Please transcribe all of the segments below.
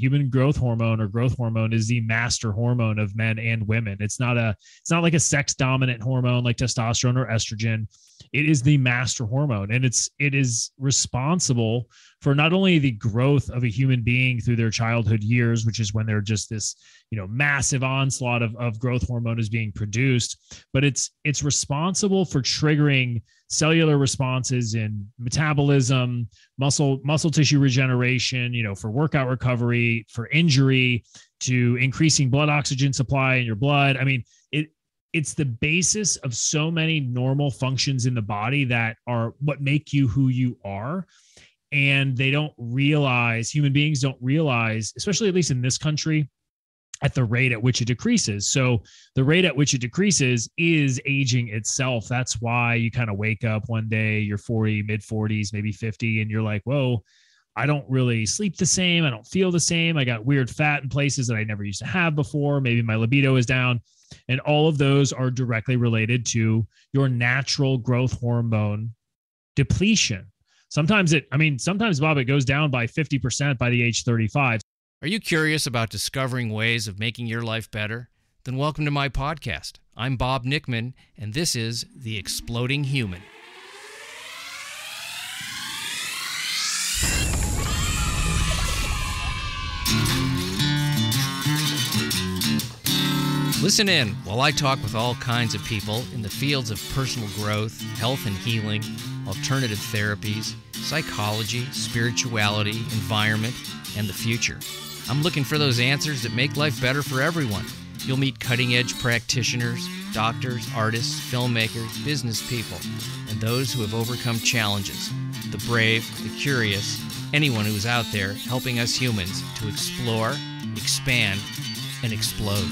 human growth hormone or growth hormone is the master hormone of men and women. It's not like a sex dominant hormone like testosterone or estrogen. It is the master hormone, and it is responsible for not only the growth of a human being through their childhood years, which is when they're just this, massive onslaught of growth hormone is being produced, but it's responsible for triggering cellular responses in metabolism, muscle tissue regeneration, for workout recovery, for injury, to increasing blood oxygen supply in your blood. I mean, it's the basis of so many normal functions in the body that are what make you who you are. And human beings don't realize, especially at least in this country, at the rate at which it decreases. So the rate at which it decreases is aging itself. That's why you kind of wake up one day, you're 40, mid 40s, maybe 50, and you're like, whoa, I don't really sleep the same. I don't feel the same. I got weird fat in places that I never used to have before. Maybe my libido is down. And all of those are directly related to your natural growth hormone depletion. Sometimes, Bob, it goes down by 50% by the age 35. Are you curious about discovering ways of making your life better? Then welcome to my podcast. I'm Bob Nickman, and this is The Exploding Human. Listen in while I talk with all kinds of people in the fields of personal growth, health and healing, alternative therapies, psychology, spirituality, environment, and the future. I'm looking for those answers that make life better for everyone. You'll meet cutting-edge practitioners, doctors, artists, filmmakers, business people, and those who have overcome challenges. The brave, the curious, anyone who is out there helping us humans to explore, expand, and explode.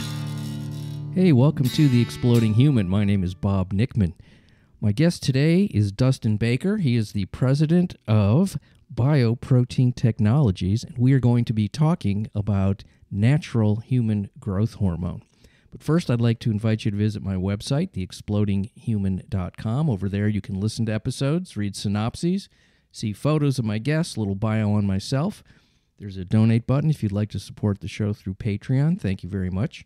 Hey, welcome to The Exploding Human. My name is Bob Nickman. My guest today is Dustin Baker. He is the president of Bioprotein Technologies, and we are going to be talking about natural human growth hormone. But first, I'd like to invite you to visit my website, theexplodinghuman.com. Over there, you can listen to episodes, read synopses, see photos of my guests, a little bio on myself. There's a donate button if you'd like to support the show through Patreon. Thank you very much.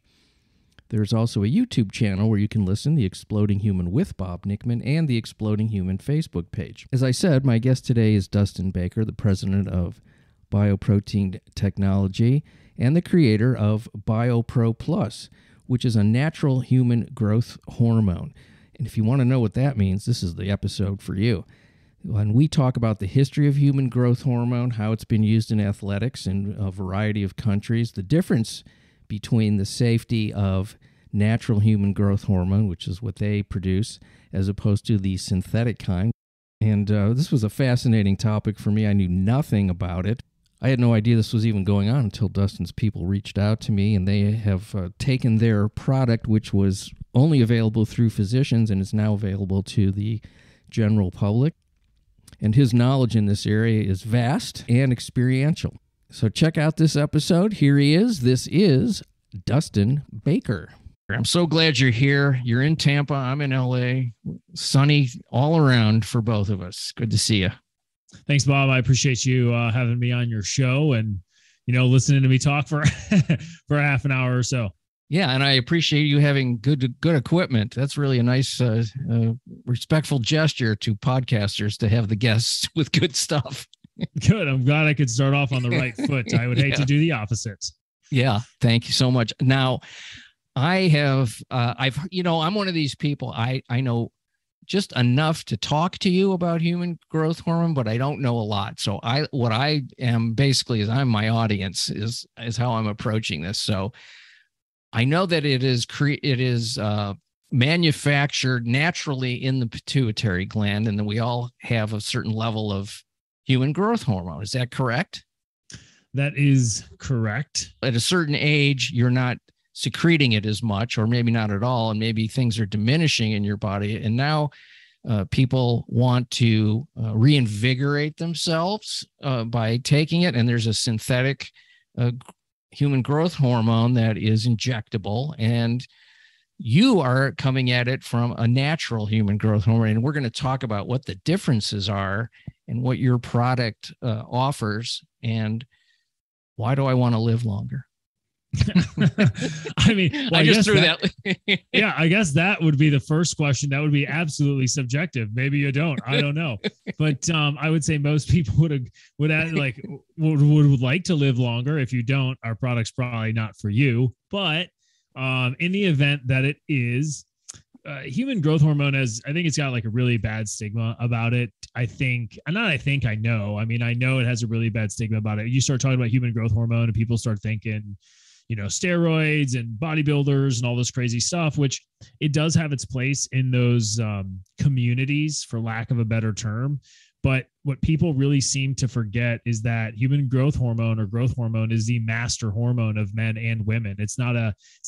There's also a YouTube channel where you can listen, The Exploding Human with Bob Nickman, and The Exploding Human Facebook page. As I said, my guest today is Dustin Baker, the president of Bioprotein Technology and the creator of BioPro Plus, which is a natural human growth hormone. And if you want to know what that means, this is the episode for you. When we talk about the history of human growth hormone, how it's been used in athletics in a variety of countries, the difference between the safety of natural human growth hormone, which is what they produce, as opposed to the synthetic kind. And this was a fascinating topic for me. I knew nothing about it. I had no idea this was even going on until Dustin's people reached out to me, and they have taken their product, which was only available through physicians and is now available to the general public. And his knowledge in this area is vast and experiential. So check out this episode. Here he is. This is Dustin Baker. I'm so glad you're here. You're in Tampa. I'm in LA. Sunny all around for both of us. Good to see you. Thanks, Bob. I appreciate you having me on your show and, listening to me talk for for half an hour or so. Yeah, and I appreciate you having good equipment. That's really a nice, respectful gesture to podcasters to have the guests with good stuff. Good. I'm glad I could start off on the right foot. I would hate to do the opposite. Yeah. Thank you so much. Now, I'm one of these people. I know just enough to talk to you about human growth hormone, but I don't know a lot. So what I am basically is I'm my audience is how I'm approaching this. So I know that it is manufactured naturally in the pituitary gland, and then we all have a certain level of human growth hormone. Is that correct? That is correct. At a certain age, you're not secreting it as much, or maybe not at all, and maybe things are diminishing in your body. And now people want to reinvigorate themselves by taking it, and there's a synthetic human growth hormone that is injectable, and you are coming at it from a natural human growth hormone. And we're going to talk about what the differences are and what your product offers. And Why do I want to live longer? I mean, well, I just threw that. Yeah, I guess that would be the first question. That would be absolutely subjective. Maybe you don't. I don't know. But I would say most people would like to live longer. If you don't, our product's probably not for you. But in the event that it is, human growth hormone I think it's got like a really bad stigma about it. I know. I mean, I know it has a really bad stigma about it. You start talking about human growth hormone and people start thinking, steroids and bodybuilders and all this crazy stuff, which it does have its place in those communities, for lack of a better term. But what people really seem to forget is that human growth hormone is the master hormone of men and women. It's not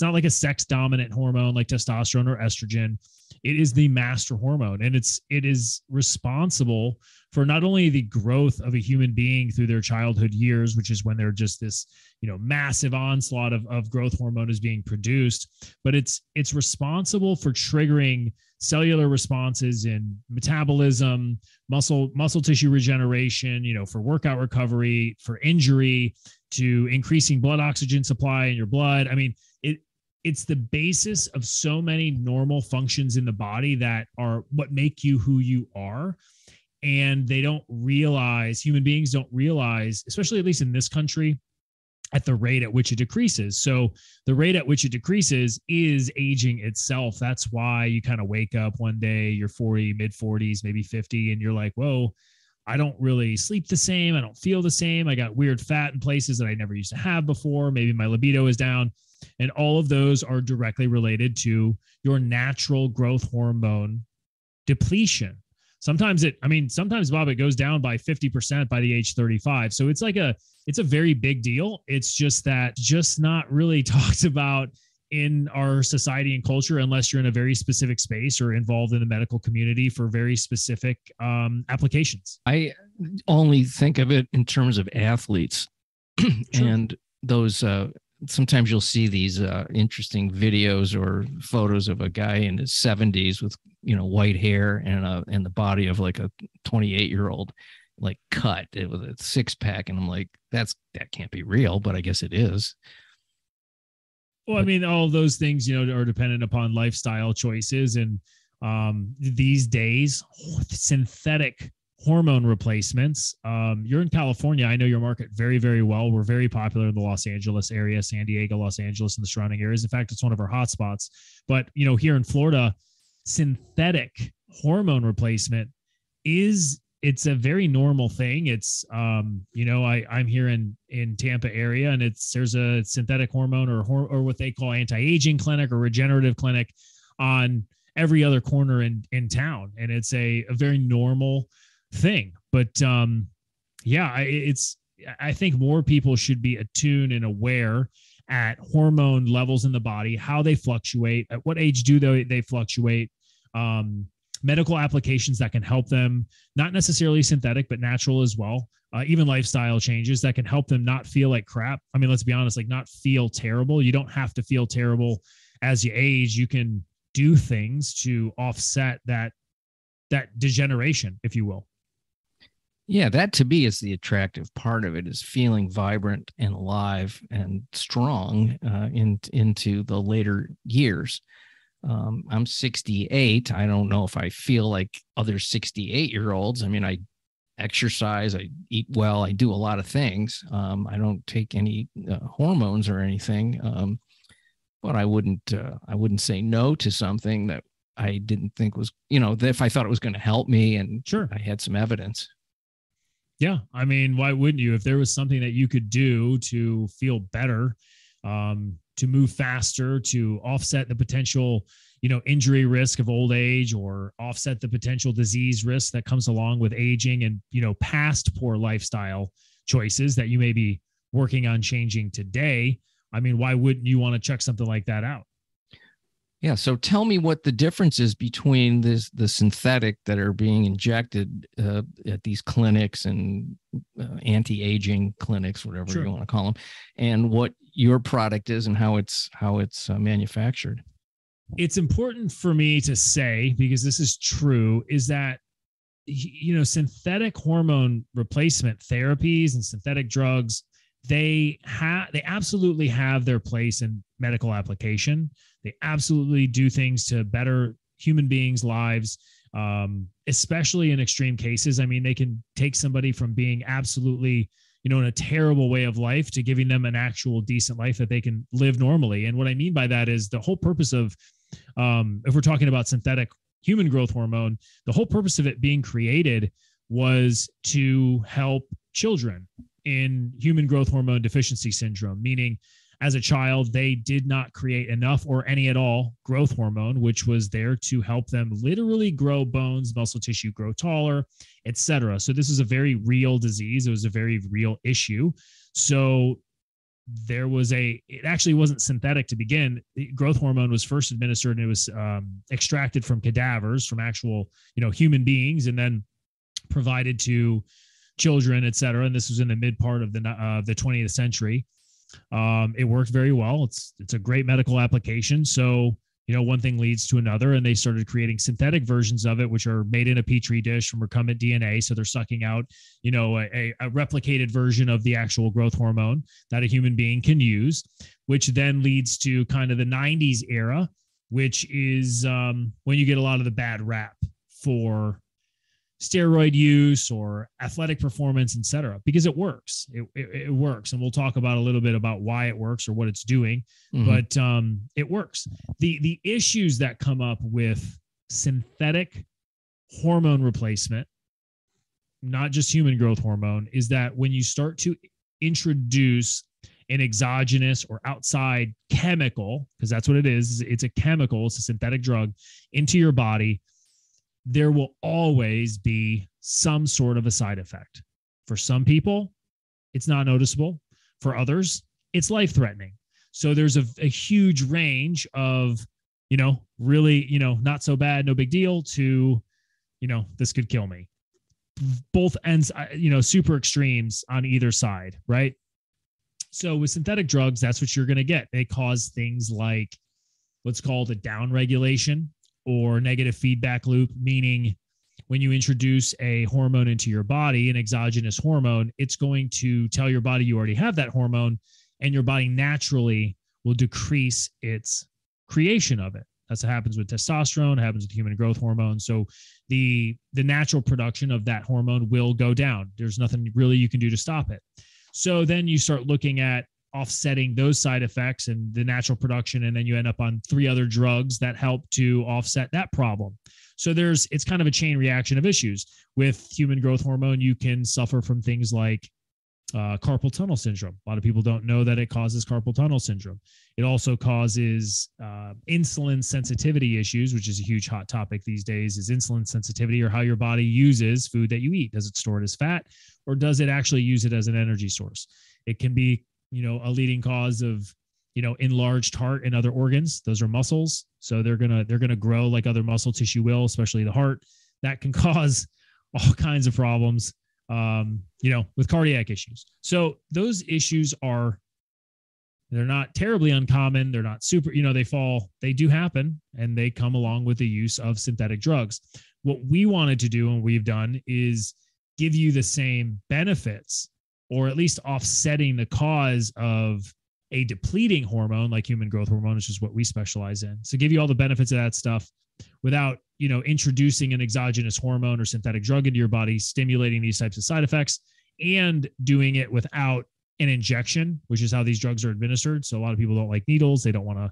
like a sex dominant hormone like testosterone or estrogen. It is the master hormone, and it is responsible for not only the growth of a human being through their childhood years, which is when they're just this, massive onslaught of growth hormone is being produced, but it's responsible for triggering cellular responses in metabolism, muscle tissue regeneration, for workout recovery, for injury, to increasing blood oxygen supply in your blood. I mean, it's the basis of so many normal functions in the body that are what make you who you are. And human beings don't realize, especially at least in this country, at the rate at which it decreases. So the rate at which it decreases is aging itself. That's why you kind of wake up one day, you're 40, mid 40s, maybe 50, and you're like, whoa, I don't really sleep the same. I don't feel the same. I got weird fat in places that I never used to have before. Maybe my libido is down. And all of those are directly related to your natural growth hormone depletion. Sometimes, Bob, it goes down by 50% by the age 35. So it's a very big deal. It's just not really talked about in our society and culture unless you're in a very specific space or involved in the medical community for very specific applications. I only think of it in terms of athletes. Sure. And those, sometimes you'll see these interesting videos or photos of a guy in his 70s with, white hair and the body of like a 28-year-old, like cut with a six pack. And I'm like, that can't be real, but I guess it is. Well, I mean, all of those things, are dependent upon lifestyle choices. And these days, synthetic hormone replacements. You're in California. I know your market very, very well. We're very popular in the Los Angeles area, San Diego, Los Angeles, and the surrounding areas. In fact, it's one of our hotspots. But, here in Florida, synthetic hormone replacement it's a very normal thing. It's, I'm here in Tampa area, and there's a synthetic hormone or what they call anti-aging clinic or regenerative clinic on every other corner in town. And it's a very normal thing. But I think more people should be attuned and aware at hormone levels in the body, how they fluctuate, at what age do they fluctuate, medical applications that can help them, not necessarily synthetic, but natural as well. Even lifestyle changes that can help them not feel like crap. I mean, let's be honest, like not feel terrible. You don't have to feel terrible as you age. You can do things to offset that degeneration, if you will. Yeah, that to me is the attractive part of it, is feeling vibrant and alive and strong into the later years. I'm 68. I don't know if I feel like other 68-year-olds. I mean, I exercise, I eat well, I do a lot of things. I don't take any hormones or anything. But I wouldn't say no to something that I didn't think was, if I thought it was going to help me and sure, I had some evidence. Yeah. I mean, why wouldn't you? If there was something that you could do to feel better, to move faster, to offset the potential, injury risk of old age, or offset the potential disease risk that comes along with aging and, past poor lifestyle choices that you may be working on changing today. I mean, why wouldn't you want to check something like that out? Yeah. So tell me what the difference is between the synthetic that are being injected at these clinics and anti-aging clinics, whatever Sure. you want to call them, and what your product is and how it's manufactured. It's important for me to say, because this is true, is that, synthetic hormone replacement therapies and synthetic drugs, they absolutely have their place in medical application. They absolutely do things to better human beings' lives, especially in extreme cases. I mean, they can take somebody from being absolutely, in a terrible way of life to giving them an actual decent life that they can live normally. And what I mean by that is the whole purpose of, if we're talking about synthetic human growth hormone, the whole purpose of it being created was to help children in human growth hormone deficiency syndrome, meaning as a child, they did not create enough or any at all growth hormone, which was there to help them literally grow bones, muscle tissue, grow taller, etc. So this is a very real disease. It was a very real issue. So it actually wasn't synthetic to begin. Growth hormone was first administered and it was extracted from cadavers, from actual, human beings, and then provided to children, etc. And this was in the mid part of the 20th century. It worked very well. It's a great medical application. So, one thing leads to another, and they started creating synthetic versions of it, which are made in a petri dish from recombinant DNA. So they're sucking out, a replicated version of the actual growth hormone that a human being can use, which then leads to kind of the 90s era, which is when you get a lot of the bad rap for steroid use or athletic performance, et cetera, because it works. It works. And we'll talk about a little bit about why it works or what it's doing, but it works. The issues that come up with synthetic hormone replacement, not just human growth hormone, is that when you start to introduce an exogenous or outside chemical, because that's what it is. It's a chemical, it's a synthetic drug into your body, there will always be some sort of a side effect. For some people, it's not noticeable. For others, it's life-threatening. So there's a huge range of, really, not so bad, no big deal, to, this could kill me. Both ends, super extremes on either side, right? So with synthetic drugs, that's what you're going to get. They cause things like what's called a downregulation or negative feedback loop, meaning when you introduce a hormone into your body, an exogenous hormone, it's going to tell your body you already have that hormone, and your body naturally will decrease its creation of it. That's what happens with testosterone, happens with human growth hormone. So the natural production of that hormone will go down. There's nothing really you can do to stop it. So then you start looking at offsetting those side effects and the natural production, and then you end up on 3 other drugs that help to offset that problem. So it's kind of a chain reaction of issues. With human growth hormone, you can suffer from things like carpal tunnel syndrome. A lot of people don't know that it causes carpal tunnel syndrome. It also causes insulin sensitivity issues, which is a huge hot topic these days, is insulin sensitivity, or how your body uses food that you eat. Does it store it as fat, or does it actually use it as an energy source? It can be a leading cause of, enlarged heart and other organs. Those are muscles. So they're going to grow like other muscle tissue will, especially the heart. That can cause all kinds of problems, with cardiac issues. So those issues they're not terribly uncommon. They're not super, they do happen, and they come along with the use of synthetic drugs. What we wanted to do, and we've done, is give you the same benefits, or at least offsetting the cause of a depleting hormone like human growth hormone, which is what we specialize in. So give you all the benefits of that stuff without, introducing an exogenous hormone or synthetic drug into your body, stimulating these types of side effects, and doing it without an injection, which is how these drugs are administered. So a lot of people don't like needles. They don't want to,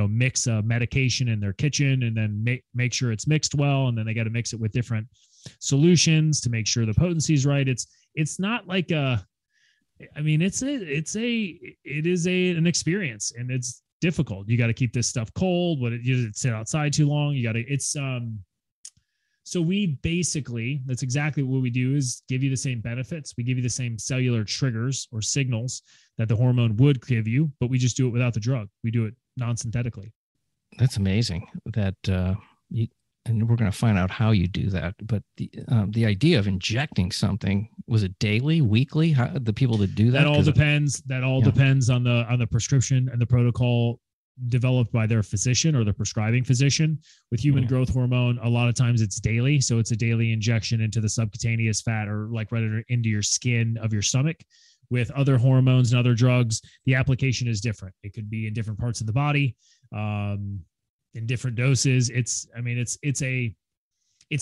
mix a medication in their kitchen and then make sure it's mixed well. And then they got to mix it with different solutions to make sure the potency is right. It's not like it is an experience, and it's difficult. You got to keep this stuff cold. You sit outside too long. So we basically, that's exactly what we do, is give you the same benefits. We give you the same cellular triggers or signals that the hormone would give you, but we just do it without the drug. We do it non-synthetically. That's amazing that, and we're going to find out how you do that. But the idea of injecting something, was it daily, weekly? How, the people that do that? That all depends. Depends on the prescription and the protocol developed by their physician or the prescribing physician. With human growth hormone, a lot of times it's daily. So it's a daily injection into the subcutaneous fat, or like right into your skin of your stomach. with other hormones and other drugs, the application is different. It could be in different parts of the body, in different doses. It's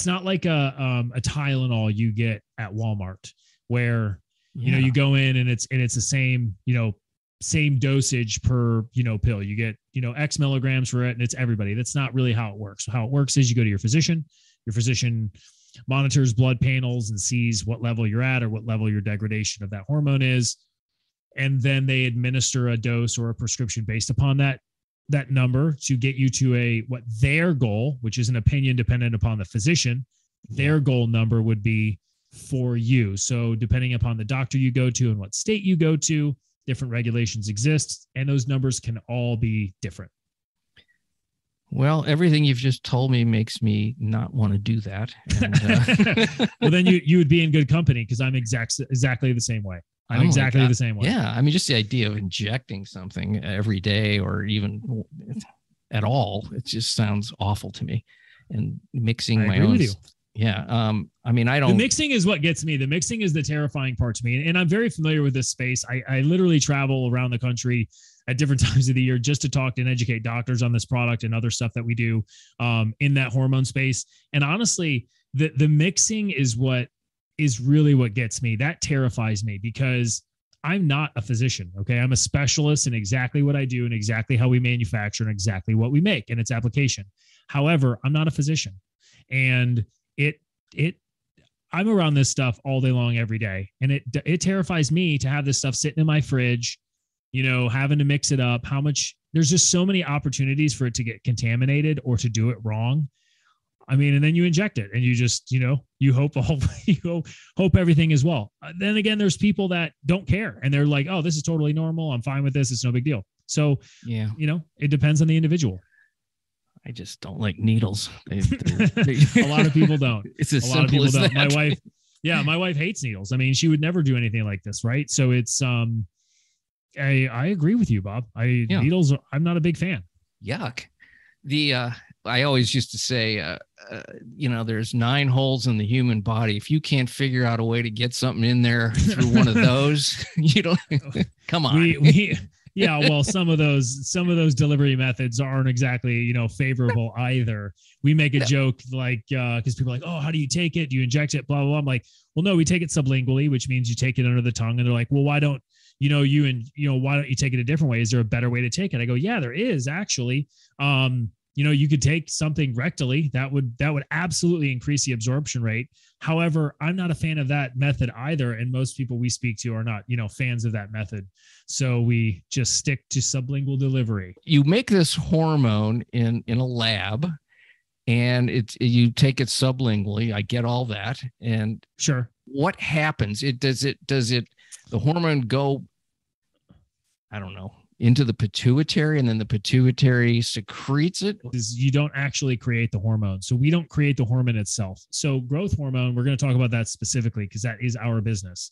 not like a Tylenol you get at Walmart where, you go in and it's the same, same dosage per, pill. You get, X milligrams for it, and it's everybody. That's not really how it works. So how it works is you go to your physician monitors blood panels and sees what level you're at or what level your degradation of that hormone is. And then they administer a dose or a prescription based upon that number to get you to what their goal, which is an opinion dependent upon the physician, their goal number would be for you. So depending upon the doctor you go to and what state you go to, different regulations exist, and those numbers can all be different. Well, everything you've just told me makes me not want to do that. And, well, then you would be in good company, because I'm exactly the same way. I'm exactly the same way. Yeah. I mean, just the idea of injecting something every day or even at all, it just sounds awful to me. And mixing my own. Yeah. I mean, I don't. The mixing is what gets me. The mixing is the terrifying part to me. And I'm very familiar with this space. I literally travel around the country at different times of the year just to talk and educate doctors on this product and other stuff that we do in that hormone space. And honestly, the mixing is what is really what gets me. That terrifies me, because I'm not a physician. Okay. I'm a specialist in exactly what I do and exactly how we manufacture and exactly what we make and its application. However, I'm not a physician, and I'm around this stuff all day long, every day. And it terrifies me to have this stuff sitting in my fridge, having to mix it up, there's just so many opportunities for it to get contaminated or to do it wrong. I mean, and then you inject it and you just, you hope everything is well. Then again, there's people that don't care and they're like, oh, this is totally normal. I'm fine with this. It's no big deal. So, yeah, it depends on the individual. I just don't like needles. A lot of people don't. It's as simple as that. My wife hates needles. I mean, she would never do anything like this. Right. So it's, I agree with you, Bob. Needles, I'm not a big fan. Yuck. I always used to say, there's 9 holes in the human body. If you can't figure out a way to get something in there through one of those, you don't come on. Well, some of those delivery methods aren't exactly, favorable either. We make a joke like, because people are like, oh, how do you take it? Do you inject it? Blah, blah, blah. I'm like, well, no, we take it sublingually, which means you take it under the tongue. And they're like, well, why don't why don't you take it a different way? Is there a better way to take it? I go, yeah, there is actually. You could take something rectally. That would absolutely increase the absorption rate. However, I'm not a fan of that method either. And most people we speak to are not, fans of that method. So we just stick to sublingual delivery. You make this hormone in a lab, and you take it sublingually. I get all that. And sure. What happens? Does the hormone go, I don't know, into the pituitary, and then the pituitary secretes it? You don't actually create the hormone. So we don't create the hormone itself. So growth hormone, we're going to talk about that specifically because that is our business.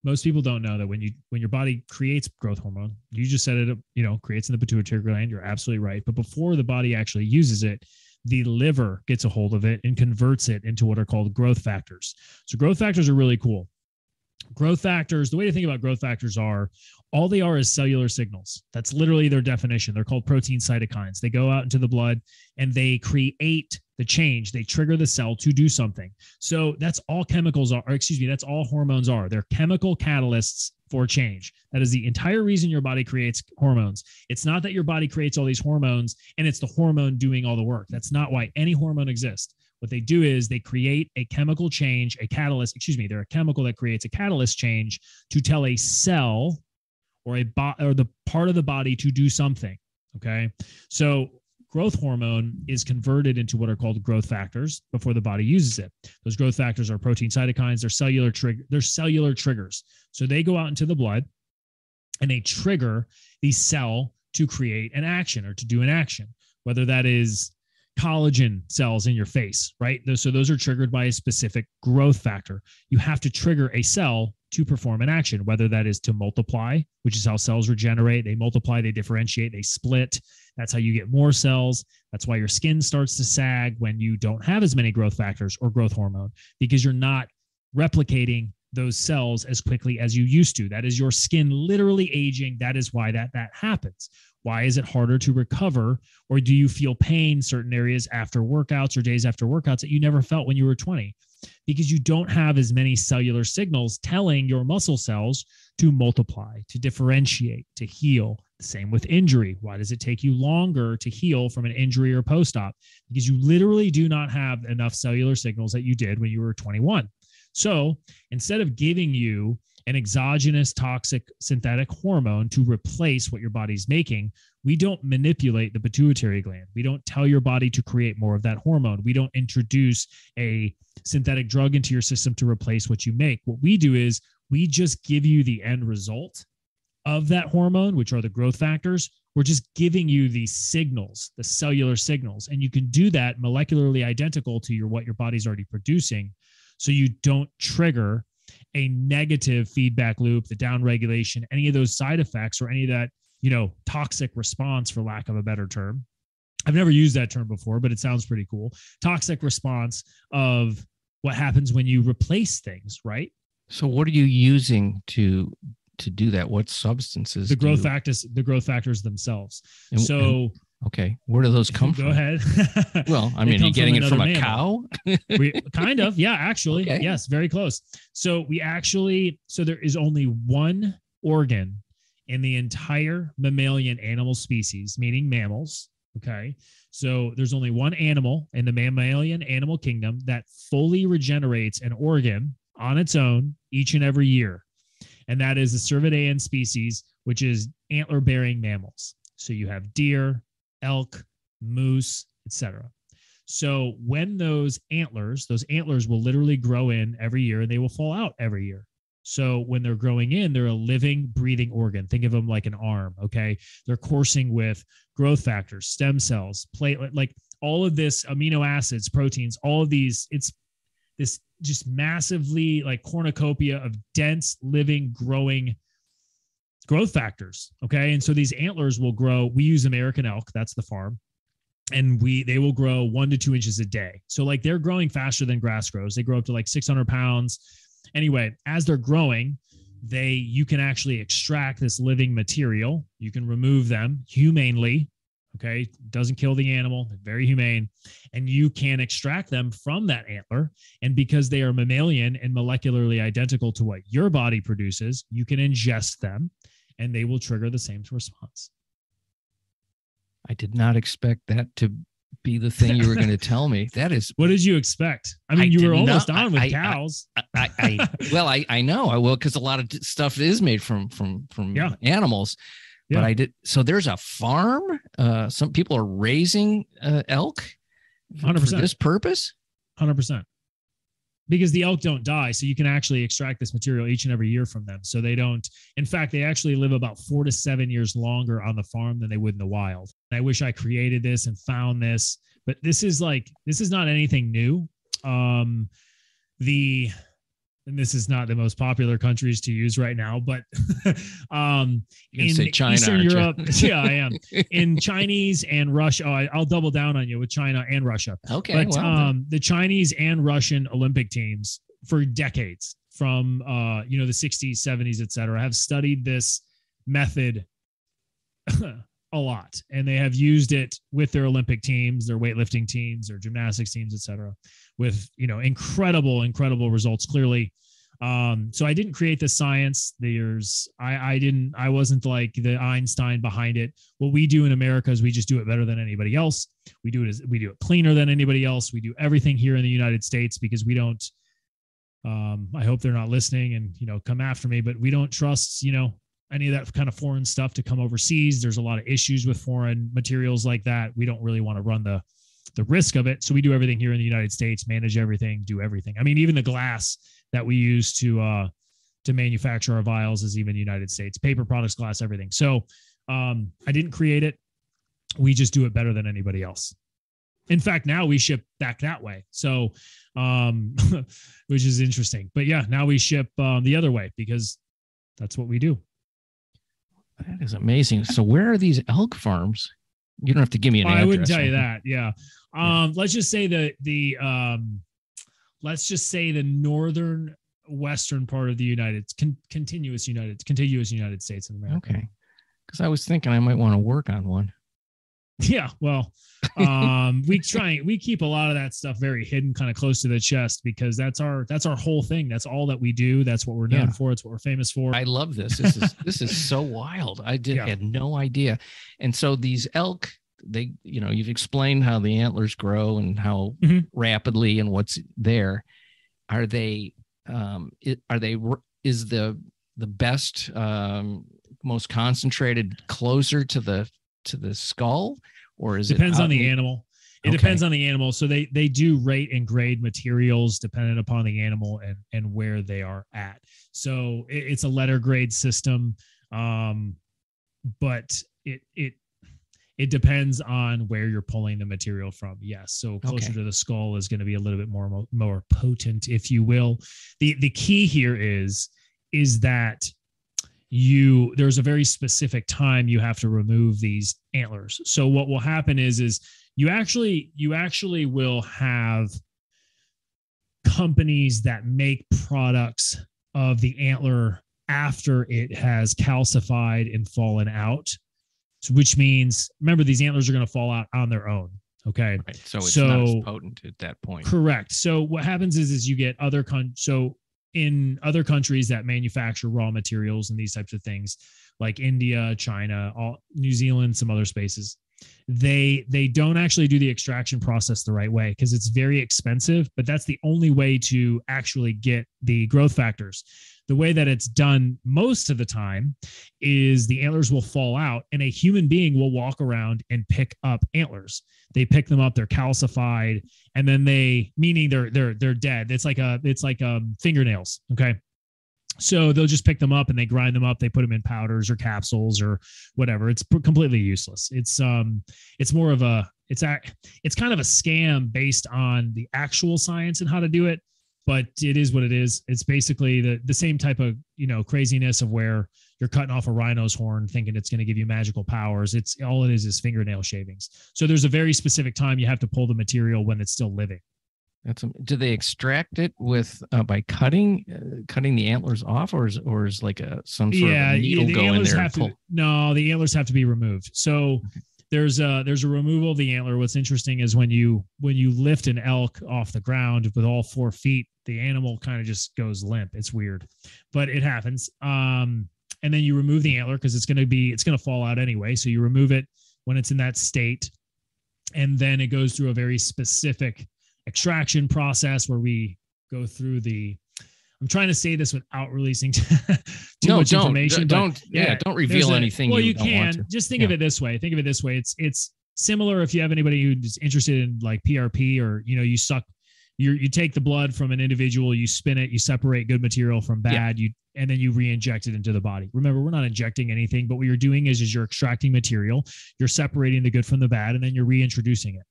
Most people don't know that when your body creates growth hormone, you just said it, creates in the pituitary gland. You're absolutely right. But before the body actually uses it, the liver gets a hold of it and converts it into what are called growth factors. So growth factors are really cool. Growth factors, the way to think about growth factors all they are is cellular signals. That's literally their definition. They're called protein cytokines. They go out into the blood and they create the change. They trigger the cell to do something. So that's all that's all hormones are. They're chemical catalysts for change. That is the entire reason your body creates hormones. It's not that your body creates all these hormones and it's the hormone doing all the work. That's not why any hormone exists. What they do is they create a chemical change, they're a chemical that creates a catalyst change to tell a cell or the part of the body to do something. Okay. So growth hormone is converted into what are called growth factors before the body uses it. Those growth factors are protein cytokines. They're cellular triggers. So they go out into the blood and they trigger the cell to create an action or to do an action, whether that is collagen cells in your face, right? So those are triggered by a specific growth factor. You have to trigger a cell to perform an action, whether that is to multiply, which is how cells regenerate. They multiply, they differentiate, they split. That's how you get more cells. That's why your skin starts to sag when you don't have as many growth factors or growth hormone, because you're not replicating those cells as quickly as you used to. That is your skin literally aging. That is why that happens. Why is it harder to recover, or do you feel pain certain areas after workouts or days after workouts that you never felt when you were 20? Because you don't have as many cellular signals telling your muscle cells to multiply, to differentiate, to heal. Same with injury. Why does it take you longer to heal from an injury or post-op? Because you literally do not have enough cellular signals that you did when you were 21. So instead of giving you an exogenous toxic synthetic hormone to replace what your body's making, we don't manipulate the pituitary gland. We don't tell your body to create more of that hormone. We don't introduce a synthetic drug into your system to replace what you make. What we do is we just give you the end result of that hormone, which are the growth factors. We're just giving you the signals, the cellular signals, and you can do that molecularly identical to what your body's already producing, so you don't trigger a negative feedback loop, the downregulation, any of those side effects, or any of that, toxic response, for lack of a better term. I've never used that term before, but it sounds pretty cool. Toxic response of what happens when you replace things, right? So what are you using to do that? What substances? The growth factors themselves. Okay. Where do those come from? Go ahead. Well, I mean, are you getting it from a cow? Kind of. Yeah, actually. Okay. Yes, very close. So there is only one organ in the entire mammalian animal species, meaning mammals. Okay. So there's only one animal in the mammalian animal kingdom that fully regenerates an organ on its own each and every year. And that is the Cervidaean species, which is antler-bearing mammals. So you have deer, elk, moose, etc. So when those antlers will literally grow in every year, and they will fall out every year. So when they're growing in, they're a living, breathing organ. Think of them like an arm, okay? They're coursing with growth factors, stem cells, platelet, like all of this, amino acids, proteins, all of these. It's this just massively like cornucopia of dense, living, growing growth factors. Okay. And so these antlers will grow. We use American elk. That's the farm. And they will grow 1 to 2 inches a day. So like they're growing faster than grass grows. They grow up to like 600 pounds. Anyway, as they're growing, you can actually extract this living material. You can remove them humanely. Okay. Doesn't kill the animal. They're very humane. And you can extract them from that antler. And because they are mammalian and molecularly identical to what your body produces, you can ingest them and they will trigger the same response. I did not expect that to be the thing you were going to tell me. That is. What did you expect? I mean, you were almost on with cows. I know. Well, because a lot of stuff is made from animals. But I did. So there's a farm. Some people are raising elk 100% for this purpose. 100%. Because the elk don't die. So you can actually extract this material each and every year from them. So they don't. In fact, they actually live about 4 to 7 years longer on the farm than they would in the wild. And I wish I created this and found this, but this is not anything new. And this is not the most popular countries to use right now, but in say China, Eastern Europe, yeah, I am. In Chinese and Russia, I'll double down on you with China and Russia. Okay, but the Chinese and Russian Olympic teams for decades, from the 60s, 70s, et cetera, have studied this method a lot, and they have used it with their Olympic teams, their weightlifting teams, their gymnastics teams, et cetera, with incredible results. Clearly, so I didn't create the science. I wasn't like the Einstein behind it. What we do in America is we just do it better than anybody else. We do it cleaner than anybody else. We do everything here in the United States because we don't. I hope they're not listening and come after me, but we don't trust any of that kind of foreign stuff to come overseas. There's a lot of issues with foreign materials like that. We don't really want to run the risk of it. So we do everything here in the United States, manage everything, do everything. I mean, even the glass that we use to manufacture our vials is even the United States. Paper products, glass, everything. So I didn't create it. We just do it better than anybody else. In fact, now we ship back that way. So, which is interesting. But yeah, now we ship the other way because that's what we do. That is amazing. So where are these elk farms? You don't have to give me an address. I wouldn't tell you that. Yeah. Let's just say the northern western part of the contiguous United States of America. Okay. Because I was thinking I might want to work on one. Yeah, well, we keep a lot of that stuff very hidden, kind of close to the chest, because that's our whole thing. That's all that we do. That's what we're known for. It's what we're famous for. I love this. This is so wild. I had no idea. And so these elk, they, you've explained how the antlers grow and how rapidly and what's there. Is the best, most concentrated closer to the skull, or is depends on the animal? It depends on the animal. So they do rate and grade materials dependent upon the animal and where they are at. So it's a letter grade system. But it depends on where you're pulling the material from. Yes. So closer to the skull is going to be a little bit more potent, if you will. The key here is that there's a very specific time you have to remove these antlers. So what will happen is you actually will have companies that make products of the antler after it has calcified and fallen out. So, which means, remember, these antlers are going to fall out on their own. Okay. Right. So it's not as potent at that point. Correct. So what happens is you get in other countries that manufacture raw materials and these types of things, like India, China, New Zealand, some other spaces, they don't actually do the extraction process the right way because it's very expensive, but that's the only way to actually get the growth factors. The way that it's done most of the time is the antlers will fall out and a human being will walk around and pick up antlers. They pick them up, they're calcified, and then meaning they're dead. It's like fingernails. Okay. So they'll just pick them up and they grind them up. They put them in powders or capsules or whatever. It's completely useless. It's kind of a scam based on the actual science and how to do it. But it is what it is. It's basically the same type of, craziness of where you're cutting off a rhino's horn thinking it's going to give you magical powers. All it is fingernail shavings. So there's a very specific time you have to pull the material when it's still living. Do they extract it by cutting the antlers off, or is like some sort of needle go in there? No, the antlers have to be removed. So there's a removal of the antler. What's interesting is when you lift an elk off the ground with all 4 feet, the animal kind of just goes limp. It's weird, but it happens. And then you remove the antler because it's going to fall out anyway. So you remove it when it's in that state. And then it goes through a very specific extraction process where we go through I'm trying to say this without releasing too much information. Don't reveal anything. Well, you can just think of it this way. It's similar if you have anybody who's interested in like PRP or, you take the blood from an individual, you spin it, you separate good material from bad, and then you re-inject it into the body. Remember, we're not injecting anything, but what you're doing is you're extracting material, you're separating the good from the bad, and then you're reintroducing it.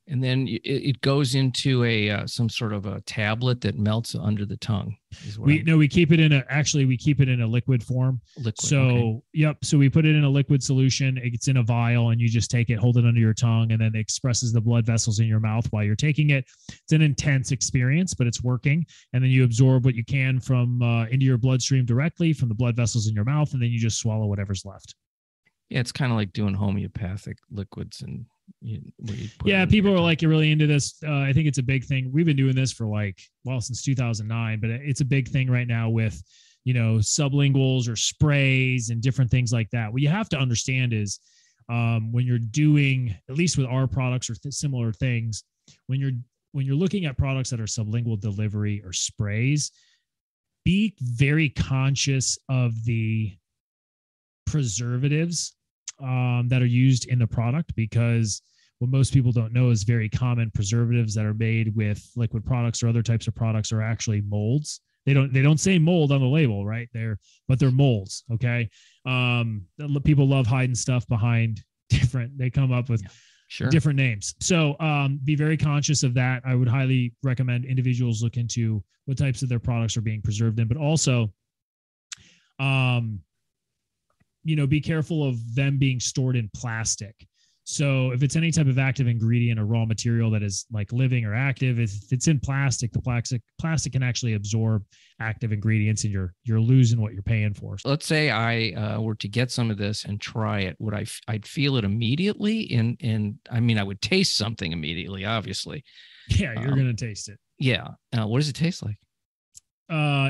And then it goes into some sort of a tablet that melts under the tongue. We keep it in a liquid form. So we put it in a liquid solution. It's in a vial and you just take it, hold it under your tongue, and then it expresses the blood vessels in your mouth while you're taking it. It's an intense experience, but it's working. And then you absorb what you can from into your bloodstream directly from the blood vessels in your mouth, and then you just swallow whatever's left. Yeah, it's kind of like doing homeopathic liquids and. People are like really into this. I think it's a big thing. We've been doing this for since 2009, but it's a big thing right now with, sublinguals or sprays and different things like that. What you have to understand is when you're doing, at least with our products or similar things, when you're looking at products that are sublingual delivery or sprays, be very conscious of the preservatives that are used in the product, because what most people don't know is very common preservatives that are made with liquid products or other types of products are actually molds. They don't say mold on the label, right? They're molds. Okay. People love hiding stuff behind they come up with different names. So be very conscious of that. I would highly recommend individuals look into what types of their products are being preserved in, but also, be careful of them being stored in plastic. So if it's any type of active ingredient or raw material that is like living or active, if it's in plastic, the plastic can actually absorb active ingredients, and you're losing what you're paying for. Let's say I were to get some of this and try it. Would I'd feel it immediately? And I mean, I would taste something immediately, obviously. Yeah, you're going to taste it. Yeah. What does it taste like?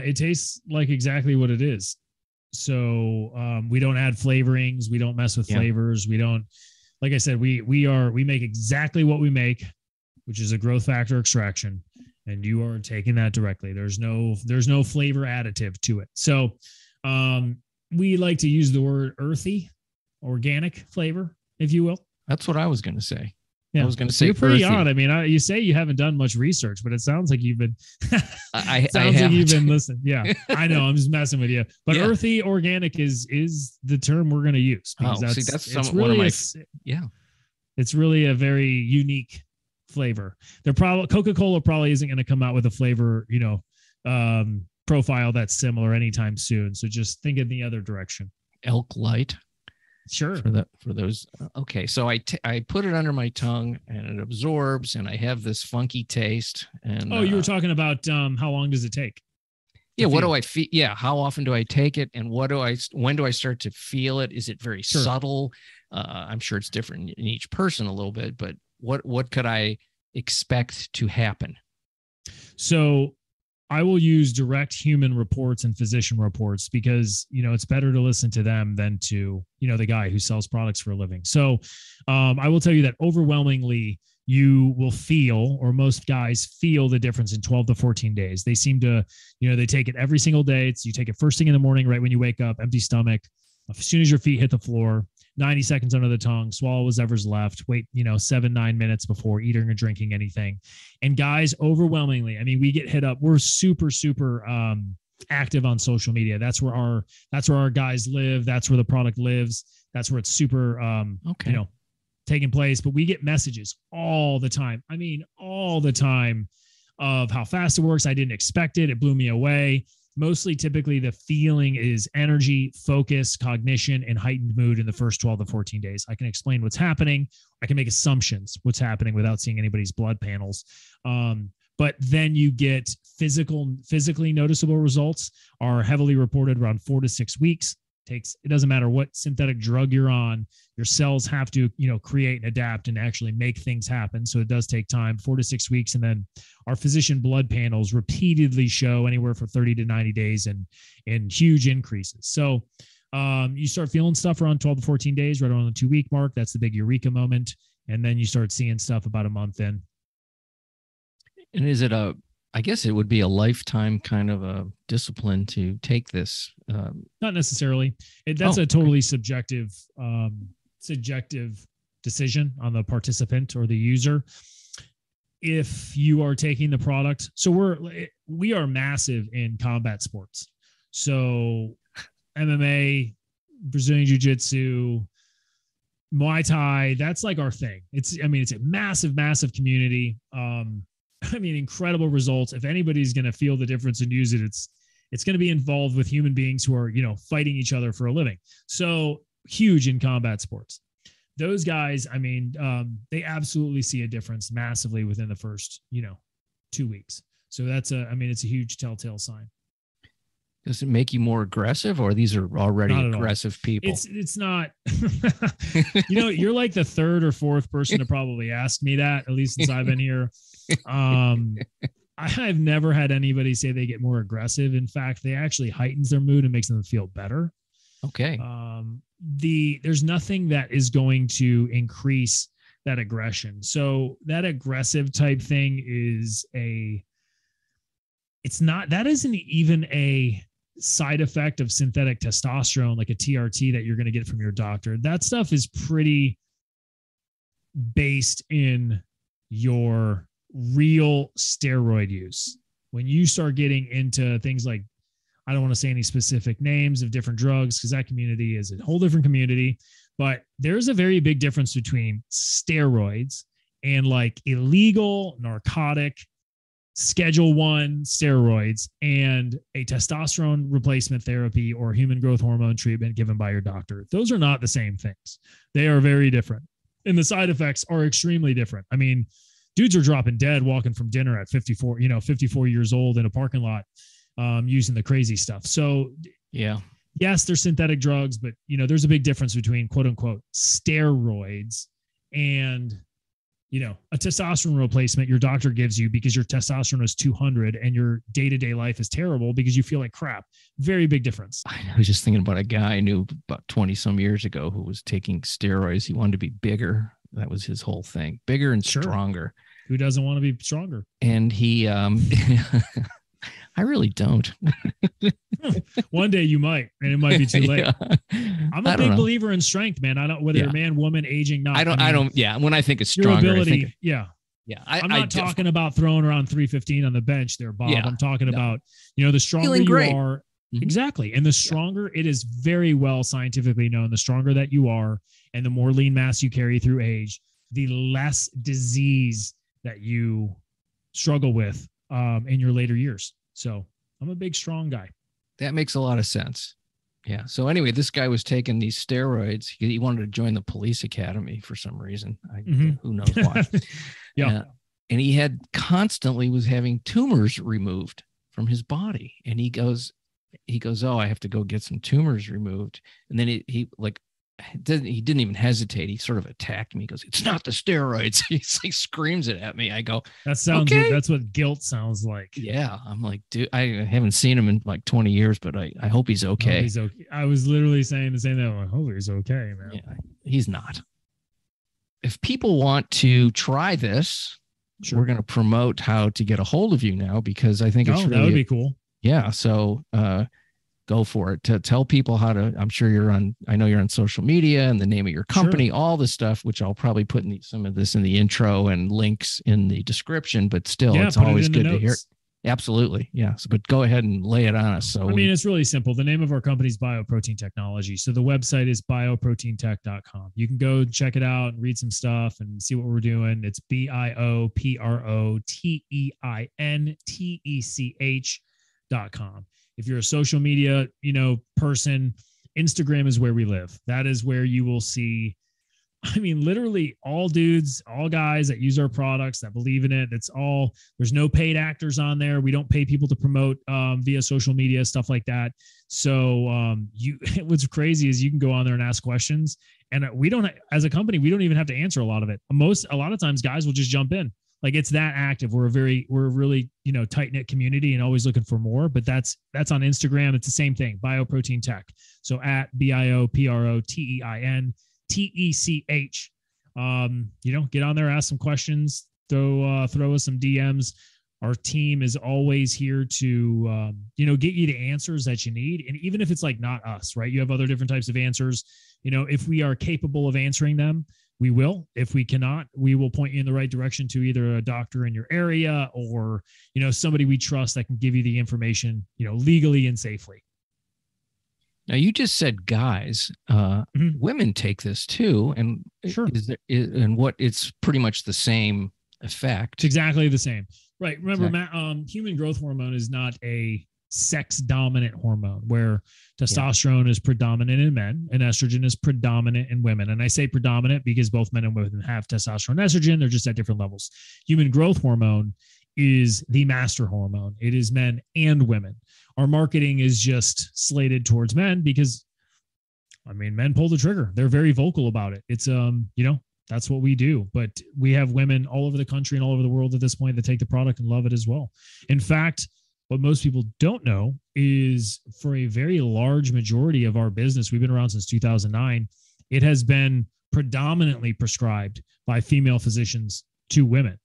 It tastes like exactly what it is. So we don't add flavorings. We don't mess with flavors. We don't, like I said, we make exactly what we make, which is a growth factor extraction, and you are taking that directly. There's no flavor additive to it. So we like to use the word earthy, organic flavor, if you will. That's what I was going to say. Yeah. I was going to say you're pretty earthy. on. I mean, you say you haven't done much research, but it sounds like you've been. I sounds like you've been listening. Yeah, I know. I'm just messing with you. But Yeah. earthy, organic is the term we're going to use. Oh, Because that's it's one of really my. It's really a very unique flavor. Coca-Cola probably isn't going to come out with a flavor, profile that's similar anytime soon. So just think in the other direction. Elk Light. Sure. For those. Okay. So I put it under my tongue and it absorbs and I have this funky taste. And you were talking about how long does it take? Yeah. What do I feel? Yeah. How often do I take it? And when do I start to feel it? Is it very subtle? I'm sure it's different in each person a little bit, but what could I expect to happen? So I will use direct human reports and physician reports because, it's better to listen to them than to, the guy who sells products for a living. So I will tell you that overwhelmingly you will feel, or most guys feel, the difference in 12 to 14 days. They seem to, they take it every single day. You take it first thing in the morning, right when you wake up, empty stomach. As soon as your feet hit the floor, 90 seconds under the tongue, swallow whatever's left, wait, 7-9 minutes before eating or drinking anything. And guys, overwhelmingly, I mean, we get hit up. We're super, super active on social media. That's where our guys live. That's where the product lives. That's where it's super, taking place. But we get messages all the time. I mean, all the time of how fast it works. I didn't expect it. It blew me away. Mostly, typically, the feeling is energy, focus, cognition, and heightened mood in the first 12 to 14 days. I can explain what's happening. I can make assumptions what's happening without seeing anybody's blood panels. But then you get physically noticeable results are heavily reported around 4 to 6 weeks. It doesn't matter what synthetic drug you're on, your cells have to, create and adapt and actually make things happen. So it does take time, 4 to 6 weeks. And then our physician blood panels repeatedly show anywhere from 30 to 90 days and huge increases. So you start feeling stuff around 12 to 14 days, right around the 2-week mark. That's the big eureka moment. And then you start seeing stuff about a month in. And is it I guess it would be a lifetime kind of a discipline to take this. Not necessarily. That's a totally subjective decision on the participant or the user. If you are taking the product, so we are massive in combat sports. So MMA, Brazilian Jiu-Jitsu, Muay Thai, that's like our thing. It's a massive, massive community. Incredible results. If anybody's going to feel the difference and use it, it's going to be involved with human beings who are, fighting each other for a living. So huge in combat sports. Those guys, they absolutely see a difference massively within the first, 2 weeks. So that's it's a huge telltale sign. Does it make you more aggressive, or these are already aggressive people? It's not, you're like the third or fourth person to probably ask me that, at least since I've been here. I've never had anybody say they get more aggressive. In fact, they actually heightens their mood and makes them feel better. Okay. There's nothing that is going to increase that aggression. So that aggressive type thing that isn't even a side effect of synthetic testosterone, like a TRT that you're going to get from your doctor. That stuff is pretty based in your real steroid use. When you start getting into things like, I don't want to say any specific names of different drugs because that community is a whole different community, but there's a very big difference between steroids and like illegal narcotic Schedule 1 steroids and a testosterone replacement therapy or human growth hormone treatment given by your doctor. Those are not the same things. They are very different. and the side effects are extremely different. I mean, dudes are dropping dead walking from dinner at 54, 54 years old in a parking lot, using the crazy stuff. So yeah, yes, they're synthetic drugs, but there's a big difference between quote unquote steroids and, a testosterone replacement your doctor gives you because your testosterone is 200 and your day-to-day life is terrible because you feel like crap. Very big difference. I was just thinking about a guy I knew about 20 some years ago who was taking steroids. He wanted to be bigger. That was his whole thing. Bigger and stronger. Who doesn't want to be stronger? And he, I really don't. One day you might, and it might be too late. Yeah. I'm a big believer in strength, man. I don't, whether you're a man, woman, aging, not. I don't. Yeah. When I think of stronger, ability, I think, yeah. I'm not talking talking about throwing around 315 on the bench there, Bob. Yeah. I'm talking about, the stronger feeling you great. are. Mm-hmm. Exactly. And the stronger, it is very well scientifically known, the stronger that you are and the more lean mass you carry through age, the less disease that you struggle with in your later years. So I'm a big, strong guy. That makes a lot of sense. Yeah. So anyway, this guy was taking these steroids. He wanted to join the police academy for some reason. Who knows why. Yeah. And he had constantly was having tumors removed from his body. And he goes, oh, I have to go get some tumors removed. And then he didn't even hesitate. He sort of attacked me. He goes, it's not the steroids. He's like screams it at me. I go, that sounds okay. That's what guilt sounds like. Yeah. I'm like, dude, I haven't seen him in like 20 years, but I hope he's okay. He's okay. I was literally saying the same thing. I hope he's okay, man. Yeah, he's not. If people want to try this, sure. We're going to promote how to get a hold of you now, because I think it's really, that would be cool. Yeah. So, go for it. To tell people how to, I know you're on social media and the name of your company, all the stuff, which I'll probably put some of this in the intro and links in the description, but still, it's always good to hear. Absolutely. Yeah. So, but go ahead and lay it on us. So it's really simple. The name of our company is Bioprotein Technology. So the website is bioproteintech.com. You can go check it out and read some stuff and see what we're doing. It's BIOPROTEINTECH.com. If you're a social media, person, Instagram is where we live. That is where you will see, literally all dudes, all guys that use our products, that believe in it. There's no paid actors on there. We don't pay people to promote via social media, stuff like that. So what's crazy is you can go on there and ask questions, and we don't, as a company, we don't even have to answer a lot of it. A lot of times guys will just jump in. Like, it's that active. We're a really, tight knit community and always looking for more, but that's on Instagram. It's the same thing. Bioprotein Tech. So at BIOPROTEINTECH. Get on there, ask some questions, throw us some DMs. Our team is always here to, get you the answers that you need. And even if it's like not us, right? You have other different types of answers. If we are capable of answering them, we will. If we cannot, we will point you in the right direction to either a doctor in your area or, somebody we trust that can give you the information, legally and safely. Now, you just said guys, women take this too. And sure. It's pretty much the same effect. It's exactly the same. Right. Remember, Matt, human growth hormone is not a sex dominant hormone, where testosterone is predominant in men and estrogen is predominant in women. And I say predominant because both men and women have testosterone and estrogen. They're just at different levels. Human growth hormone is the master hormone. It is men and women. Our marketing is just slated towards men because, men pull the trigger. They're very vocal about it. It's, that's what we do. But we have women all over the country and all over the world at this point that take the product and love it as well. In fact, what most people don't know is, for a very large majority of our business, we've been around since 2009. It has been predominantly prescribed by female physicians to women.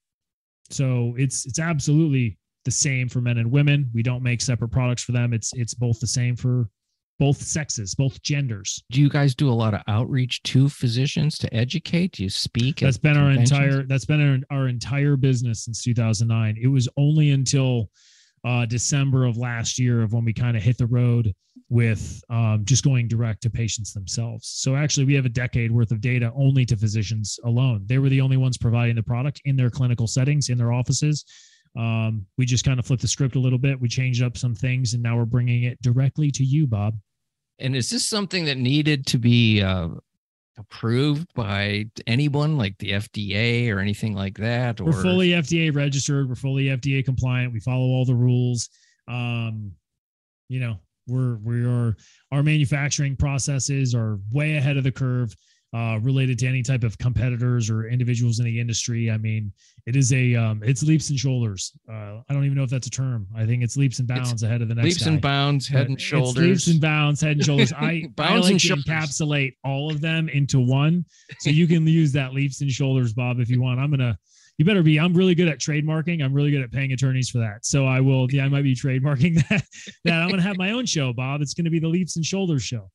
So it's absolutely the same for men and women. We don't make separate products for them. It's both the same for both sexes, both genders. Do you guys do a lot of outreach to physicians to educate? Do you speak? That's been our entire business since 2009. It was only until December of last year of when we kind of hit the road with just going direct to patients themselves. So actually, we have a decade worth of data only to physicians alone. They were the only ones providing the product in their clinical settings, in their offices. We just kind of flipped the script a little bit. We changed up some things, and now we're bringing it directly to you, Bob. And is this something that needed to be approved by anyone like the FDA or anything like that? Or we're fully FDA registered. We're fully FDA compliant. We follow all the rules. You know, our manufacturing processes are way ahead of the curve, related to any type of competitors or individuals in the industry. I mean, it is it's leaps and shoulders. I don't even know if that's a term. I think it's leaps and bounds ahead of the next leaps guy. and bounds, head and shoulders. It's leaps and bounds, head and shoulders. I like to encapsulate all of them into one. So you can use that leaps and shoulders, Bob, if you want. I'm really good at trademarking. I'm really good at paying attorneys for that. So I might be trademarking that. I'm going to have my own show, Bob. It's going to be the Leaps and Shoulders show.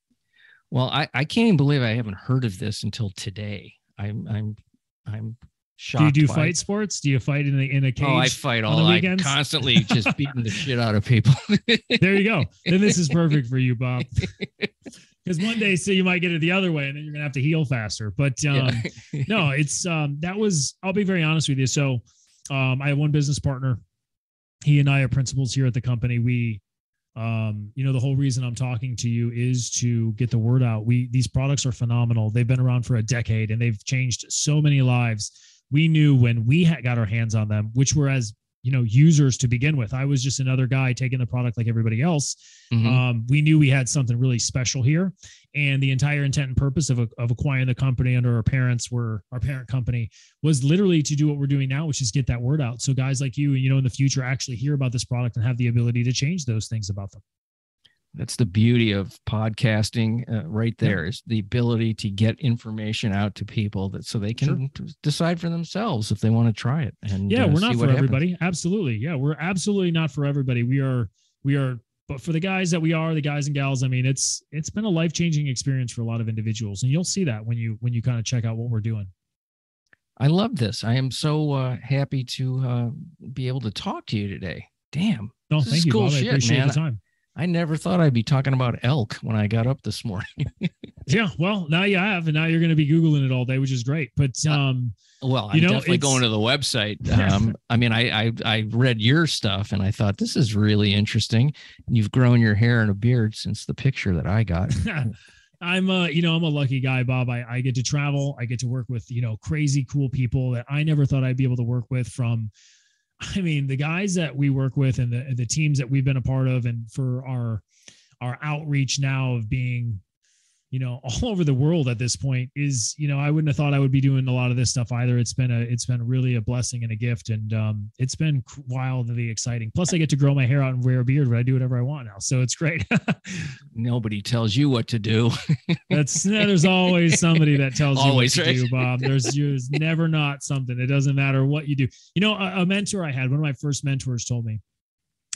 Well, I can't even believe I haven't heard of this until today. I'm shocked. Do you do fight sports? Do you fight in a cage? Oh, I fight I constantly just beating the shit out of people. There you go. Then this is perfect for you, Bob. Because one day, you might get it the other way, and then you're gonna have to heal faster. But no, it's I'll be very honest with you. So, I have one business partner. He and I are principals here at the company. We, the whole reason I'm talking to you is to get the word out. These products are phenomenal. They've been around for a decade, and they've changed so many lives. We knew when we got our hands on them, which were as users to begin with. I was just another guy taking the product like everybody else. Mm-hmm. We knew we had something really special here, and the entire intent and purpose of acquiring the company under our parent company was literally to do what we're doing now, which is get that word out. So guys like you, in the future actually hear about this product and have the ability to change those things about them. That's the beauty of podcasting right there, is the ability to get information out to people so they can decide for themselves if they want to try it. And we're not for everybody. Absolutely. Yeah, we're absolutely not for everybody. We are, but for the guys that we are, the guys and gals, I mean, it's been a life-changing experience for a lot of individuals. And you'll see that when you kind of check out what we're doing. I love this. I am so happy to be able to talk to you today. Damn. No, thank you, Bob. I appreciate the time. I never thought I'd be talking about elk when I got up this morning. Yeah, well, now you have, and now you're going to be Googling it all day, which is great. But I'm definitely going to the website. I mean, I read your stuff and I thought, this is really interesting. And you've grown your hair and a beard since the picture that I got. I'm a lucky guy, Bob. I get to travel. I get to work with, crazy cool people that I never thought I'd be able to work with, from the guys that we work with and the teams that we've been a part of, and for our outreach now of being, all over the world at this point is, I wouldn't have thought I would be doing a lot of this stuff either. It's been really a blessing and a gift, and it's been wildly exciting. Plus I get to grow my hair out and wear a beard, but I do whatever I want now. So it's great. Nobody tells you what to do. There's always somebody that tells you what to right? do, Bob. There's never not something. It doesn't matter what you do. A mentor I had, one of my first mentors told me,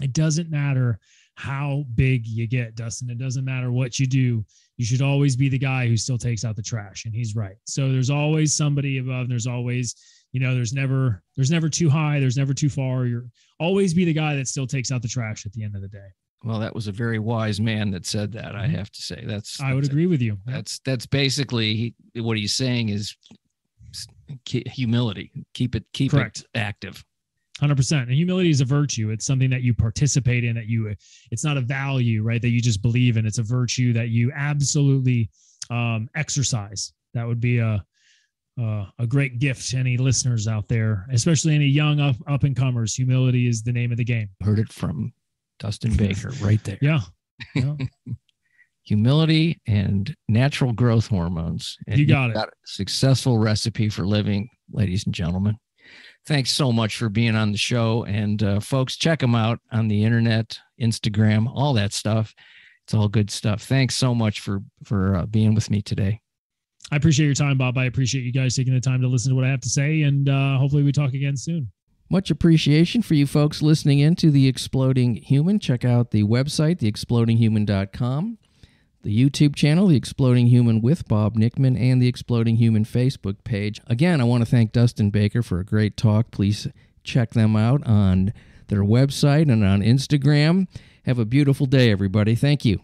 it doesn't matter how big you get, Dustin. It doesn't matter what you do. You should always be the guy who still takes out the trash. And he's right. So there's always somebody above. There's always, there's never too high. There's never too far. You're always be the guy that still takes out the trash at the end of the day. Well, that was a very wise man that said that. I have to say I would agree with you. That's basically what he's saying is humility. Keep it active. 100%. And humility is a virtue. It's something that you participate in, it's not a value, right? That you just believe in. It's a virtue that you absolutely exercise. That would be a great gift to any listeners out there, especially any young up and comers. Humility is the name of the game. Heard it from Dustin Baker right there. Yeah. Humility and natural growth hormones. And you got it. Got a successful recipe for living, ladies and gentlemen. Thanks so much for being on the show. And folks, check them out on the internet, Instagram, all that stuff. It's all good stuff. Thanks so much for being with me today. I appreciate your time, Bob. I appreciate you guys taking the time to listen to what I have to say. And hopefully we talk again soon. Much appreciation for you folks listening in to The Exploding Human. Check out the website, theexplodinghuman.com. The YouTube channel, The Exploding Human with Bob Nickman, and The Exploding Human Facebook page. Again, I want to thank Dustin Baker for a great talk. Please check them out on their website and on Instagram. Have a beautiful day, everybody. Thank you.